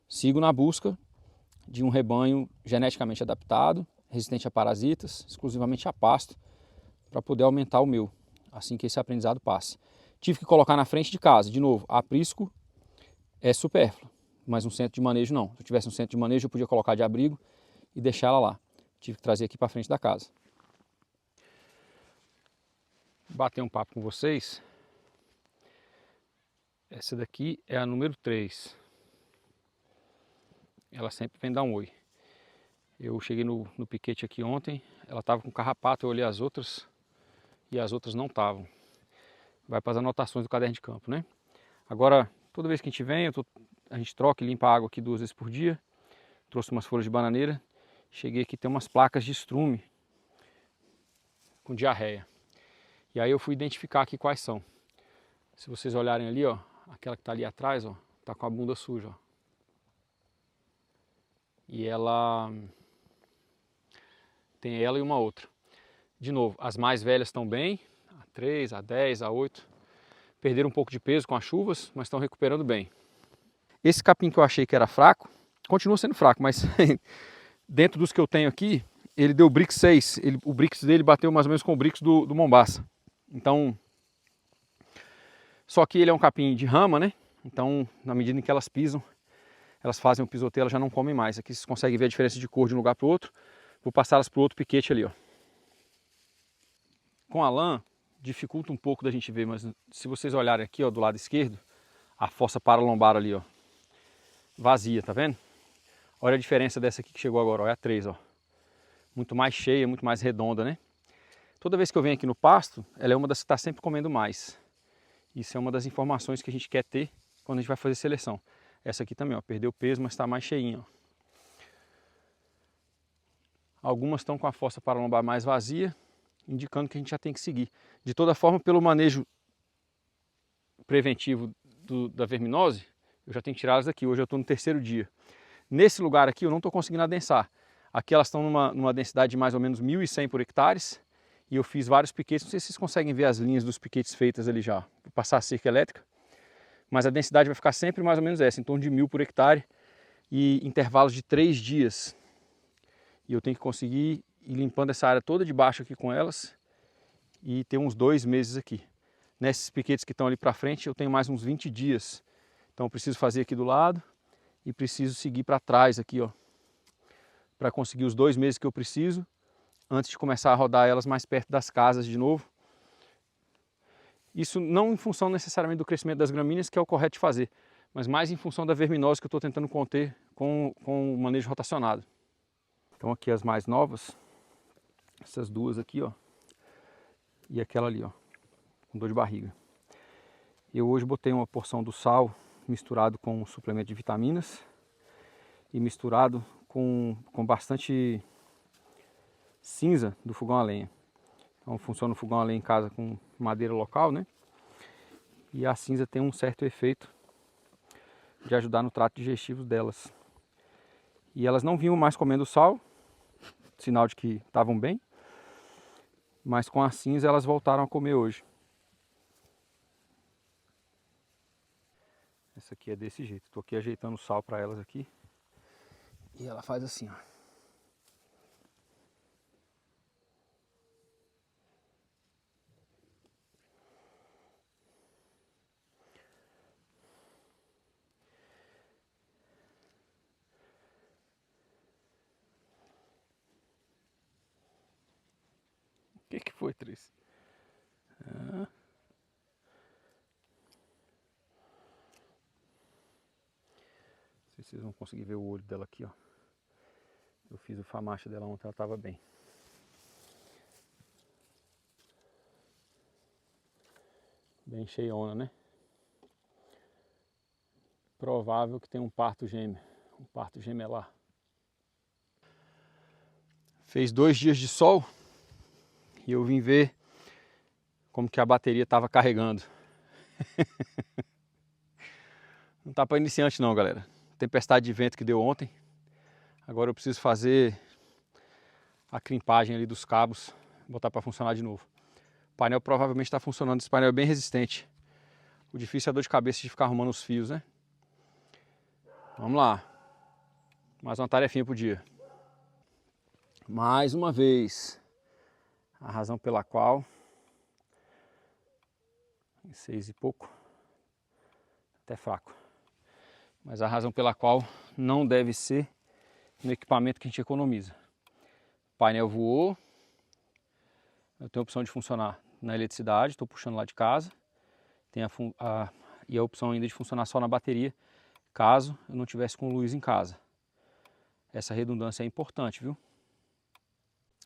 Sigo na busca de um rebanho geneticamente adaptado, resistente a parasitas, exclusivamente a pasto, para poder aumentar o meu, assim que esse aprendizado passe. Tive que colocar na frente de casa, de novo, aprisco é supérfluo, mas um centro de manejo não. Se eu tivesse um centro de manejo, eu podia colocar de abrigo e deixar ela lá. Tive que trazer aqui para frente da casa. Bater um papo com vocês. Essa daqui é a número 3. Ela sempre vem dar um oi. Eu cheguei no piquete aqui ontem, ela estava com carrapato, eu olhei as outras e as outras não estavam. Vai para as anotações do caderno de campo, né? Agora, toda vez que a gente vem, a gente troca e limpa a água aqui 2 vezes por dia. Trouxe umas folhas de bananeira. Cheguei aqui, tem umas placas de estrume com diarreia. E aí eu fui identificar aqui quais são. Se vocês olharem ali, ó, aquela que está ali atrás, ó, tá com a bunda suja, ó. E ela tem ela e uma outra. De novo, as mais velhas estão bem, a 3, a 10, a 8. Perderam um pouco de peso com as chuvas, mas estão recuperando bem. Esse capim que eu achei que era fraco, continua sendo fraco, mas dentro dos que eu tenho aqui, ele deu Brix 6. O Brix dele bateu mais ou menos com o Brix do Mombaça. Então, só que ele é um capim de rama, né? Então, na medida em que elas pisam, elas fazem o pisoteio, elas já não comem mais. Aqui vocês conseguem ver a diferença de cor de um lugar para o outro. Vou passar elas para o outro piquete ali, ó. Com a lã, dificulta um pouco da gente ver, mas se vocês olharem aqui, ó, do lado esquerdo, a fossa paralombar ali, ó, vazia, tá vendo? Olha a diferença dessa aqui que chegou agora, ó, é a 3, ó. Muito mais cheia, muito mais redonda, né? Toda vez que eu venho aqui no pasto, ela é uma das que está sempre comendo mais. Isso é uma das informações que a gente quer ter quando a gente vai fazer seleção. Essa aqui também, ó, perdeu peso, mas está mais cheinha, ó. Algumas estão com a fossa paralombar mais vazia, indicando que a gente já tem que seguir. De toda forma, pelo manejo preventivo da verminose, eu já tenho que tirar elas daqui. Hoje eu estou no 3º dia. Nesse lugar aqui eu não estou conseguindo adensar. Aqui elas estão numa densidade de mais ou menos 1.100 por hectares. E eu fiz vários piquetes, não sei se vocês conseguem ver as linhas dos piquetes feitas ali já. Vou passar a cerca elétrica. Mas a densidade vai ficar sempre mais ou menos essa, em torno de 1.000 por hectare. E intervalos de 3 dias. E eu tenho que conseguir ir limpando essa área toda de baixo aqui com elas. E ter uns 2 meses aqui. Nesses piquetes que estão ali para frente eu tenho mais uns 20 dias. Então eu preciso fazer aqui do lado. E preciso seguir para trás aqui, ó. Para conseguir os 2 meses que eu preciso. Antes de começar a rodar elas mais perto das casas de novo. Isso não em função necessariamente do crescimento das gramíneas, que é o correto de fazer, mas mais em função da verminose que eu estou tentando conter com o manejo rotacionado. Então aqui as mais novas, essas duas aqui, ó, e aquela ali, ó, com dor de barriga. Eu hoje botei uma porção do sal misturado com um suplemento de vitaminas e misturado com bastante cinza do fogão a lenha. Então funciona o fogão a lenha em casa com madeira local, né? E a cinza tem um certo efeito de ajudar no trato digestivo delas. E elas não vinham mais comendo sal, sinal de que estavam bem, mas com a cinza elas voltaram a comer hoje. Essa aqui é desse jeito. Estou aqui ajeitando o sal para elas aqui. E ela faz assim, ó. O que foi, Tris? Ah. Não sei se vocês vão conseguir ver o olho dela aqui, ó. Eu fiz o famacha dela ontem, ela estava bem. Bem cheiona, né? Provável que tenha um parto gêmeo, um parto gemelar. Fez 2 dias de sol e eu vim ver como que a bateria estava carregando. Não tá para iniciante não, galera. Tempestade de vento que deu ontem. Agora eu preciso fazer a crimpagem ali dos cabos, botar para funcionar de novo. O painel provavelmente está funcionando, esse painel é bem resistente. O difícil é a dor de cabeça de ficar arrumando os fios, né? Vamos lá. Mais uma tarefinha pro dia. Mais uma vez, a razão pela qual, em 6 e pouco, até fraco, mas a razão pela qual não deve ser no equipamento que a gente economiza. O painel voou, eu tenho a opção de funcionar na eletricidade, estou puxando lá de casa, tem e a opção ainda de funcionar só na bateria, caso eu não tivesse com luz em casa. Essa redundância é importante, viu?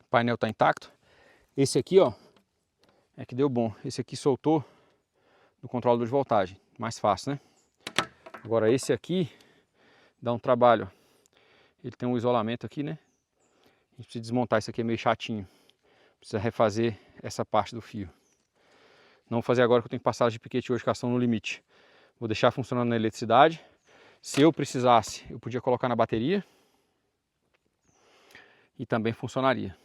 O painel está intacto. Esse aqui, ó, é que deu bom. Esse aqui soltou no controlador de voltagem. Mais fácil, né? Agora esse aqui dá um trabalho. Ele tem um isolamento aqui, né? A gente precisa desmontar, isso aqui é meio chatinho. Precisa refazer essa parte do fio. Não vou fazer agora que eu tenho que passar de piquete hoje, que elas estão no limite. Vou deixar funcionando na eletricidade. Se eu precisasse, eu podia colocar na bateria. E também funcionaria.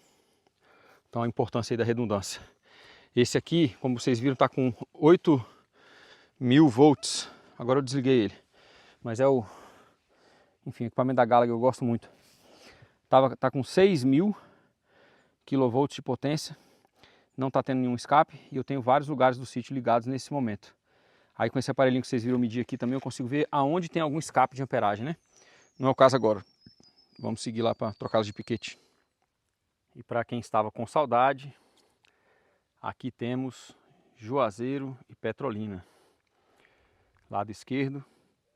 Então a importância aí da redundância. Esse aqui, como vocês viram, está com 8.000 volts. Agora eu desliguei ele. Mas é o equipamento da Gallagher, eu gosto muito. Tá com 6.000 kV de potência. Não está tendo nenhum escape. E eu tenho vários lugares do sítio ligados nesse momento. Aí com esse aparelhinho que vocês viram medir aqui também, eu consigo ver aonde tem algum escape de amperagem, né? Não é o caso agora. Vamos seguir lá para trocá-los de piquete. E para quem estava com saudade, aqui temos Juazeiro e Petrolina. Lado esquerdo,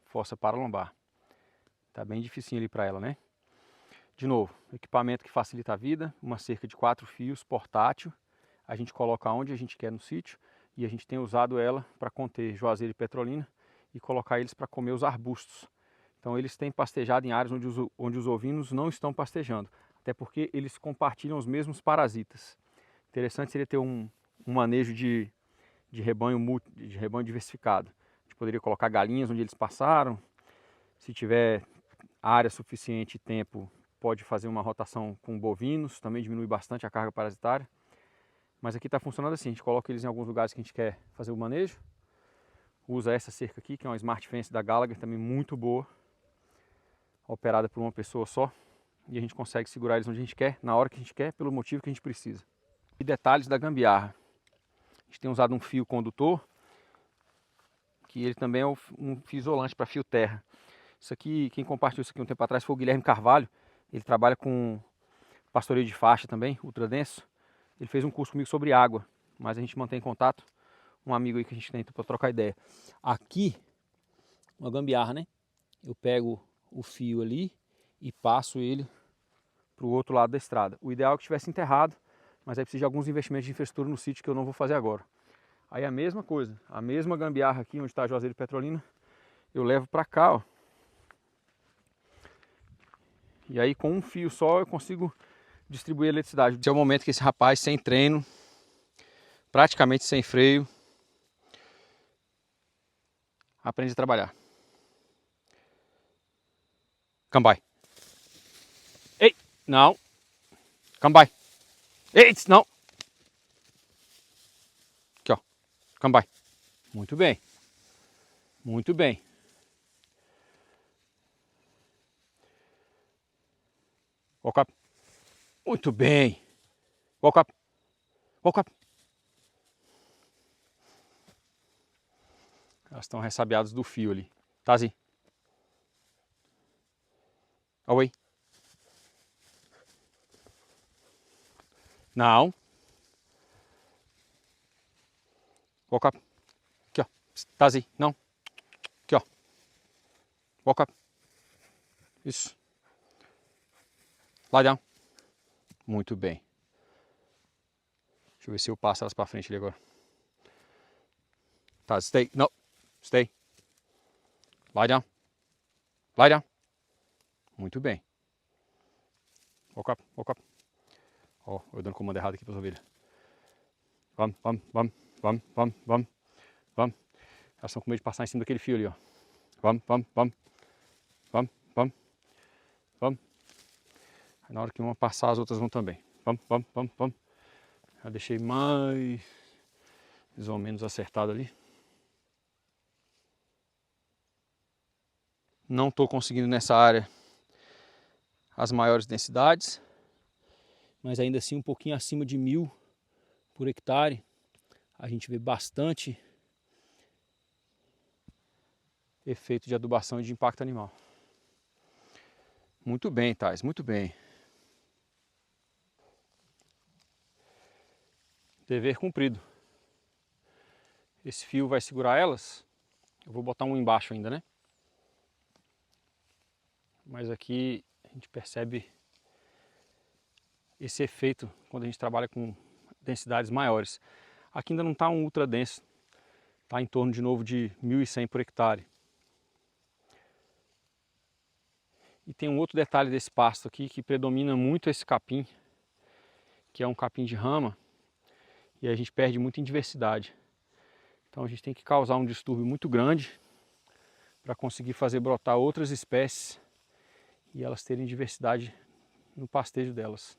força paralombar. Tá bem dificinho ali para ela, né? De novo, equipamento que facilita a vida, uma cerca de 4 fios, portátil. A gente coloca onde a gente quer no sítio e a gente tem usado ela para conter Juazeiro e Petrolina e colocar eles para comer os arbustos. Então eles têm pastejado em áreas onde os ovinos não estão pastejando, até porque eles compartilham os mesmos parasitas. Interessante seria ter um manejo de rebanho diversificado. A gente poderia colocar galinhas onde eles passaram. Se tiver área suficiente e tempo, pode fazer uma rotação com bovinos, também diminui bastante a carga parasitária. Mas aqui está funcionando assim, a gente coloca eles em alguns lugares que a gente quer fazer o manejo. Usa essa cerca aqui, que é uma Smart Fence da Gallagher, também muito boa. Operada por uma pessoa só. E a gente consegue segurar eles onde a gente quer, na hora que a gente quer, pelo motivo que a gente precisa. E detalhes da gambiarra. A gente tem usado um fio condutor, que ele também é um fio isolante para fio terra. Isso aqui, quem compartilhou isso aqui um tempo atrás foi o Guilherme Carvalho. Ele trabalha com pastoreio de faixa também, ultradenso. Ele fez um curso comigo sobre água, mas a gente mantém contato. Um amigo aí que a gente tem para trocar ideia. Aqui uma gambiarra, né? Eu pego o fio ali e passo ele para o outro lado da estrada. O ideal é que estivesse enterrado, mas aí precisa de alguns investimentos de infraestrutura no sítio que eu não vou fazer agora. Aí a mesma coisa, a mesma gambiarra aqui onde está a Juazeiro de Petrolina, eu levo para cá, ó. E aí com um fio só eu consigo distribuir a eletricidade. Esse é o momento que esse rapaz sem treino, praticamente sem freio, aprende a trabalhar. Come by. Ei, não. Come by. Ei, não. Aqui, ó. Come by. Muito bem. Muito bem. Walk up. Muito bem. Walk up. Walk up. Elas estão ressabiadas do fio ali. Tá assim. Away. Não. Walk up. Aqui, ó. Tá assim. Não. Aqui, ó. Walk up. Isso. Lie down. Muito bem. Deixa eu ver se eu passo elas para frente ali agora. Tá, stay. Não. Stay. Lie down. Lie down. Muito bem. Walk up. Walk up. Ó, eu dando comando errado aqui para as ovelhas. Vamos, vamos, vamos, vamos, vamos, vamos, vamos. Elas estão com medo de passar em cima daquele fio ali, ó. Vamos, vamos, vamos. Vamos, vamos, vamos. Aí na hora que uma passar, as outras vão também. Vamos, vamos, vamos, vamos. Já deixei mais ou menos acertado ali. Não estou conseguindo nessa área as maiores densidades, mas ainda assim um pouquinho acima de 1000 por hectare. A gente vê bastante efeito de adubação e de impacto animal. Muito bem, Thais, muito bem. Dever cumprido. Esse fio vai segurar elas. Eu vou botar um embaixo ainda, né? Mas aqui a gente percebe esse efeito quando a gente trabalha com densidades maiores. Aqui ainda não está um ultra denso, está em torno de novo de 1100 por hectare. E tem um outro detalhe desse pasto aqui que predomina muito esse capim, que é um capim de rama, e a gente perde muito em diversidade. Então a gente tem que causar um distúrbio muito grande para conseguir fazer brotar outras espécies e elas terem diversidade no pastejo delas.